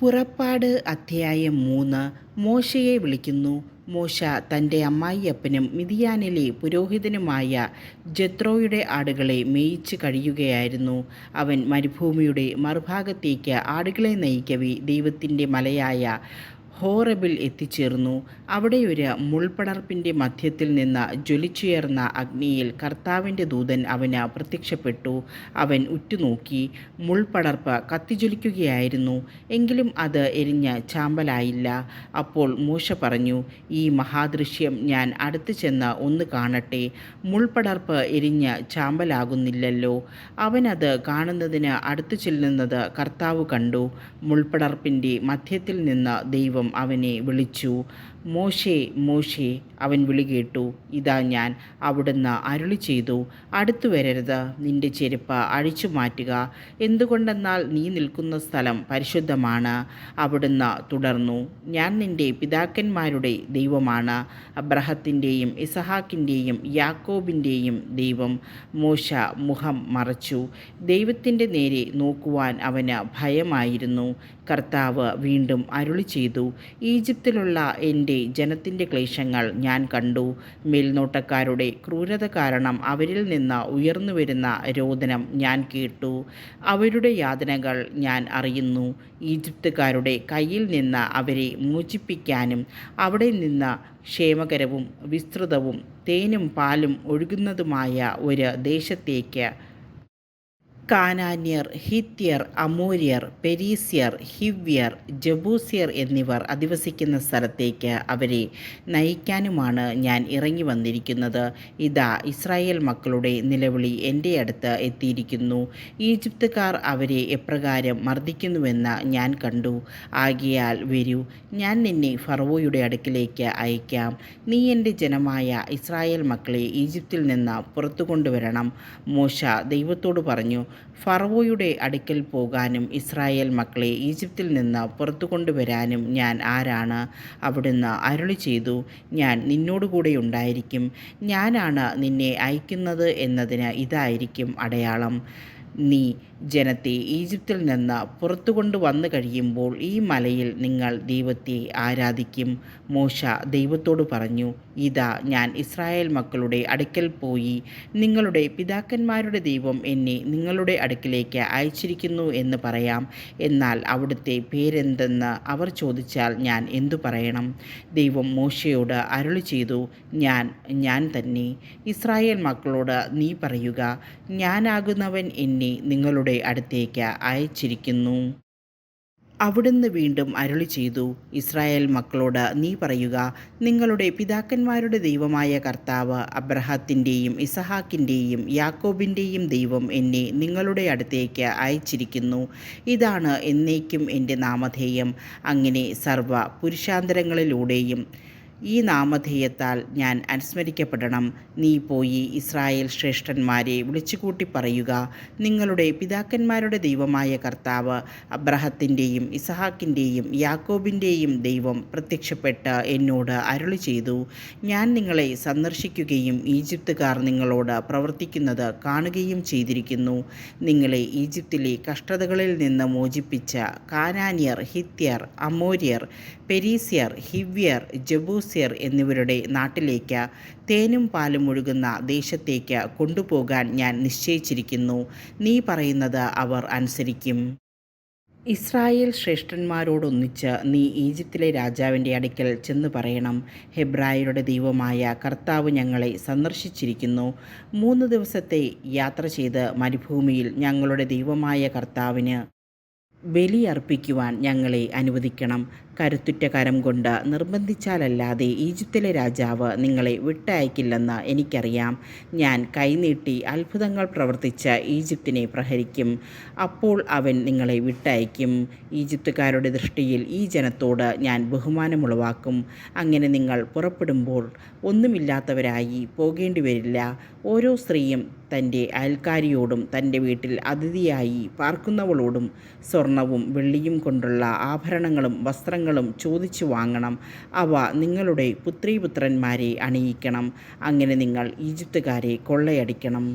പുറപ്പാട് അധ്യായം 3. മോശയെ വിളിക്കുന്നു. മോശ തൻ്റെ അമ്മായിയപ്പനും മിദിയാനിലെ പുരോഹിതനുമായ ജെത്രോയുടെ ആടുകളെ മേയിച്ച് കഴിയുകയായിരുന്നു. അവൻ മരുഭൂമിയുടെ മറുഭാഗത്തേക്ക് ആടുകളെ നയിക്കവേ ദൈവത്തിൻ്റെ മലയായ ഹോറബിൽ എത്തിച്ചേർന്നു. അവിടെയൊരു മുൾപടർപ്പിൻ്റെ മധ്യത്തിൽ നിന്ന് ജ്വലിച്ചുയർന്ന അഗ്നിയിൽ കർത്താവിൻ്റെ ദൂതൻ അവന് പ്രത്യക്ഷപ്പെട്ടു. അവൻ ഉറ്റുനോക്കി. മുൾപടർപ്പ് കത്തിജ്വലിക്കുകയായിരുന്നു, എങ്കിലും അത് എരിഞ്ഞ് ചാമ്പലായില്ല. അപ്പോൾ മോശ പറഞ്ഞു, ഈ മഹാദൃശ്യം ഞാൻ അടുത്ത് ചെന്ന് ഒന്ന് കാണട്ടെ. മുൾപടർപ്പ് എരിഞ്ഞ് ചാമ്പലാകുന്നില്ലല്ലോ. അവനത് കാണുന്നതിന് അടുത്തു ചെല്ലുന്നത് കർത്താവ് കണ്ടു. മുൾപടർപ്പിൻ്റെ മധ്യത്തിൽ നിന്ന് ദൈവം അവനെ വിളിച്ചു. മോശേ, മോശേ. അവൻ വിളി കേട്ടു. ഇതാ ഞാൻ. അവിടുന്ന് അരുളി ചെയ്തു, അടുത്തു വരരുത്, നിന്റെ ചെരുപ്പ് അഴിച്ചു മാറ്റുക, എന്തുകൊണ്ടെന്നാൽ നീ നിൽക്കുന്ന സ്ഥലം പരിശുദ്ധമാണ്. അവിടുന്ന് തുടർന്നു, ഞാൻ നിന്റെ പിതാക്കന്മാരുടെ ദൈവമാണ്, അബ്രഹത്തിൻ്റെയും ഇസഹാക്കിൻ്റെയും യാക്കോബിൻ്റെയും ദൈവം. മോശ മുഖം മറച്ചു. ദൈവത്തിൻ്റെ നേരെ നോക്കുവാൻ അവന് ഭയമായിരുന്നു. കർത്താവ് വീണ്ടും അരുളി ചെയ്തു, ഈജിപ്തിലുള്ള എൻ്റെ ജനത്തിൻ്റെ ക്ലേശങ്ങൾ ഞാൻ കണ്ടു. മേൽനോട്ടക്കാരുടെ ക്രൂരത കാരണം അവരിൽ നിന്ന് ഉയർന്നുവരുന്ന രോദനം ഞാൻ കേട്ടു. അവരുടെ യാതനകൾ ഞാൻ അറിയുന്നു. ഈജിപ്തുകാരുടെ കയ്യിൽ നിന്ന് അവരെ മോചിപ്പിക്കാനും അവിടെ നിന്ന് ക്ഷേമകരവും വിസ്തൃതവും തേനും പാലും ഒഴുകുന്നതുമായ ഒരു ദേശത്തേക്ക് കാനാന്യർ, ഹിത്യർ, അമോര്യർ, പെരീസ്യർ, ഹിവ്യർ, ജബൂസ്യർ എന്നിവർ അധിവസിക്കുന്ന സ്ഥലത്തേക്ക് അവരെ നയിക്കാനുമാണ് ഞാൻ ഇറങ്ങി വന്നിരിക്കുന്നത്. ഇതാ, ഇസ്രായേൽ മക്കളുടെ നിലവിളി എൻ്റെ അടുത്ത് എത്തിയിരിക്കുന്നു. ഈജിപ്തുകാർ അവരെ എപ്രകാരം മർദ്ദിക്കുന്നുവെന്ന് ഞാൻ കണ്ടു. ആകയാൽ വരൂ, ഞാൻ നിന്നെ ഫറവോയുടെ അടുക്കിലേക്ക് അയക്കാം. നീ എൻ്റെ ജനമായ ഇസ്രായേൽ മക്കളെ ഈജിപ്തിൽ നിന്ന് പുറത്തു കൊണ്ടുവരണം. മോശ ദൈവത്തോട് പറഞ്ഞു, ഫറവോയുടെ അടുക്കൽ പോകാനും ഇസ്രായേൽ മക്കളെ ഈജിപ്തിൽ നിന്ന് പുറത്തു കൊണ്ടുവരാനും ഞാൻ ആരാണ്? അവിടുന്ന് അരുളി ചെയ്തു, ഞാൻ നിന്നോടുകൂടെ ഉണ്ടായിരിക്കും. ഞാനാണ് നിന്നെ അയക്കുന്നത് എന്നതിന് ഇതായിരിക്കും അടയാളം. നീ ജനത്തെ ഈജിപ്തിൽ നിന്ന് പുറത്തു കൊണ്ടുവന്നു കഴിയുമ്പോൾ ഈ മലയിൽ നിങ്ങൾ ദൈവത്തെ ആരാധിക്കും. മോശ ദൈവത്തോട് പറഞ്ഞു, ഇതാ, ഞാൻ ഇസ്രായേൽ മക്കളുടെ അടുക്കൽ പോയി നിങ്ങളുടെ പിതാക്കന്മാരുടെ ദൈവം എന്നെ നിങ്ങളുടെ അടുക്കിലേക്ക് അയച്ചിരിക്കുന്നു എന്ന് പറയാം. എന്നാൽ അവിടുത്തെ പേരെന്തെന്ന് അവർ ചോദിച്ചാൽ ഞാൻ എന്തു പറയണം? ദൈവം മോശയോട് അരുളി ചെയ്തു, ഞാൻ തന്നെ. ഇസ്രായേൽ മക്കളോട് നീ പറയുക, ഞാനാകുന്നവൻ എന്നെ നിങ്ങളുടെ അടുത്തേക്ക് അയച്ചിരിക്കുന്നു. അവിടുന്ന് വീണ്ടും അരുളി ചെയ്തു, ഇസ്രായേൽ മക്കളോട് നീ പറയുക, നിങ്ങളുടെ പിതാക്കന്മാരുടെ ദൈവമായ കർത്താവ്, അബ്രഹത്തിൻ്റെയും ഇസഹാക്കിൻ്റെയും യാക്കോബിൻ്റെയും ദൈവം എന്നെ നിങ്ങളുടെ അടുത്തേക്ക് അയച്ചിരിക്കുന്നു. ഇതാണ് എന്നേക്കും എൻ്റെ നാമധേയം. അങ്ങനെ സർവ്വ പുരുഷാന്തരങ്ങളിലൂടെയും ഈ നാമധേയത്താൽ ഞാൻ അനുസ്മരിക്കപ്പെടണം. നീ പോയി ഇസ്രായേൽ ശ്രേഷ്ഠന്മാരെ വിളിച്ചുകൂട്ടി പറയുക, നിങ്ങളുടെ പിതാക്കന്മാരുടെ ദൈവമായ കർത്താവ്, അബ്രഹത്തിൻ്റെയും ഇസഹാക്കിൻ്റെയും യാക്കോബിൻ്റെയും ദൈവം പ്രത്യക്ഷപ്പെട്ട് എന്നോട് അരുളി ചെയ്തു, ഞാൻ നിങ്ങളെ സന്ദർശിക്കുകയും ഈജിപ്തുകാർ നിങ്ങളോട് പ്രവർത്തിക്കുന്നത് കാണുകയും ചെയ്തിരിക്കുന്നു. നിങ്ങളെ ഈജിപ്തിലെ കഷ്ടതകളിൽ നിന്ന് മോചിപ്പിച്ച കാനാന്യർ, ഹിത്യർ, അമോര്യർ, പെരീസ്യർ, ഹിവ്യർ, ജബൂസ്യർ എന്നിവരുടെ നാട്ടിലേക്ക്, തേനും പാലും ഒഴുകുന്ന ദേശത്തേക്ക് കൊണ്ടുപോകാൻ ഞാൻ നിശ്ചയിച്ചിരിക്കുന്നു. നീ പറയുന്നത് അവർ അനുസരിക്കും. ഇസ്രായേൽ ശ്രേഷ്ഠന്മാരോടൊന്നിച്ച് നീ ഈജിപ്തിലെ രാജാവിൻ്റെ അടുക്കൽ ചെന്ന് പറയണം, ഹെബ്രായരുടെ ദൈവമായ കർത്താവ് ഞങ്ങളെ സന്ദർശിച്ചിരിക്കുന്നു. 3 ദിവസത്തെ യാത്ര ചെയ്ത് മരുഭൂമിയിൽ ഞങ്ങളുടെ ദൈവമായ കർത്താവിന് ബലിയർപ്പിക്കുവാൻ ഞങ്ങളെ അനുവദിക്കണം. കരുത്തുറ്റ കരം കൊണ്ട് നിർബന്ധിച്ചാലല്ലാതെ ഈജിപ്തിലെ രാജാവ് നിങ്ങളെ വിട്ടയക്കില്ലെന്ന് എനിക്കറിയാം. ഞാൻ കൈനീട്ടി അത്ഭുതങ്ങൾ പ്രവർത്തിച്ച് ഈജിപ്തിനെ പ്രഹരിക്കും. അപ്പോൾ അവൻ നിങ്ങളെ വിട്ടയക്കും. ഈജിപ്തുകാരുടെ ദൃഷ്ടിയിൽ ഈ ജനത്തോട് ഞാൻ ബഹുമാനമുളവാക്കും. അങ്ങനെ നിങ്ങൾ പുറപ്പെടുമ്പോൾ ഒന്നുമില്ലാത്തവരായി പോകേണ്ടി വരില്ല. ഓരോ സ്ത്രീയും തൻ്റെ അയൽക്കാരിയോടും തൻ്റെ വീട്ടിൽ അതിഥിയായി പാർക്കുന്നവളോടും സ്വർണവും വെള്ളിയും കൊണ്ടുള്ള ആഭരണങ്ങളും വസ്ത്രങ്ങളും ചോദിച്ചു വാങ്ങണം. അവ നിങ്ങളുടെ പുത്രീപുത്രന്മാരെ അണിയിക്കണം. അങ്ങനെ നിങ്ങൾ ഈജിപ്തുകാരെ കൊള്ളയടിക്കണം.